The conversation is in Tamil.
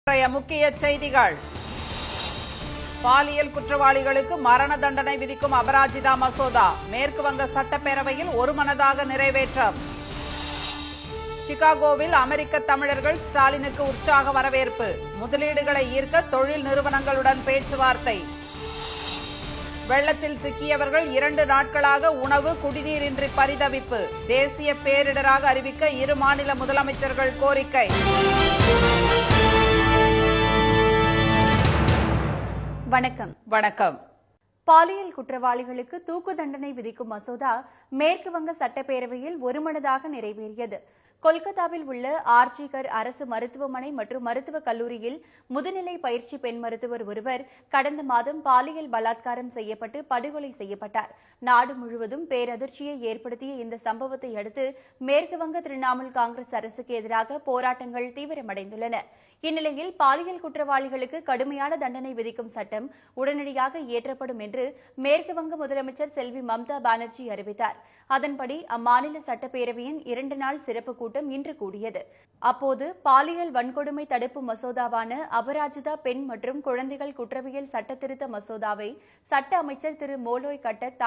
இன்றைய முக்கிய செய்திகள். பாலியல் குற்றவாளிகளுக்கு மரண தண்டனை விதிக்கும் அபராஜிதா மசோதா மேற்கு வங்க சட்டப்பேரவையில் ஒருமனதாக நிறைவேற்றம். சிகாகோவில் அமெரிக்க தமிழர்கள் ஸ்டாலினுக்கு உற்சாக வரவேற்பு. முதலீடுகளை ஈர்க்க தொழில் நிறுவனங்களுடன் பேச்சுவார்த்தை. வெள்ளத்தில் சிக்கியவர்கள் 2 நாட்களாக உணவு குடிநீரின்றி பரிதவிப்பு. தேசிய பேரிடராக அறிவிக்க இரு மாநில முதலமைச்சர்கள் கோரிக்கை. வணக்கம். பாலியல் குற்றவாளிகளுக்கு தூக்கு தண்டனை விதிக்கும் மசோதா மேற்கு வங்க சட்டப்பேரவையில் ஒருமனதாக நிறைவேறியது. கொல்கத்தாவில் உள்ள ஆர்ஜிகர் அரசு மருத்துவமனை மற்றும் மருத்துவக் கல்லூரியில் முதுநிலை பயிற்சி பெண் மருத்துவர் ஒருவர் கடந்த மாதம் பாலியல் பலாத்காரம் செய்யப்பட்டு படுகொலை செய்யப்பட்டார். நாடு முழுவதும் பேரதிர்ச்சியை ஏற்படுத்திய இந்த சம்பவத்தை அடுத்து மேற்கு வங்க திரிணாமுல் காங்கிரஸ் அரசுக்கு எதிராக போராட்டங்கள் தீவிரமடைந்துள்ளன. இந்நிலையில் பாலியல் குற்றவாளிகளுக்கு கடுமையான தண்டனை விதிக்கும் சட்டம் உடனடியாக இயற்றப்படும் என்று மேற்கு வங்க முதலமைச்சர் செல்வி மம்தா பானர்ஜி அறிவித்தார். அதன்படி அம்மாநில சட்டப்பேரவையின் 2 நாள் சிறப்பு கூட்டம் இன்று கூடியது. அப்போது பாலியல் வன்கொடுமை தடுப்பு மசோதாவான அபராஜிதா பெண் மற்றும் குழந்தைகள் குற்றவியல் சட்டத்திருத்த மசோதாவை சட்ட அமைச்சர் திரு மோலோய் கட்டக்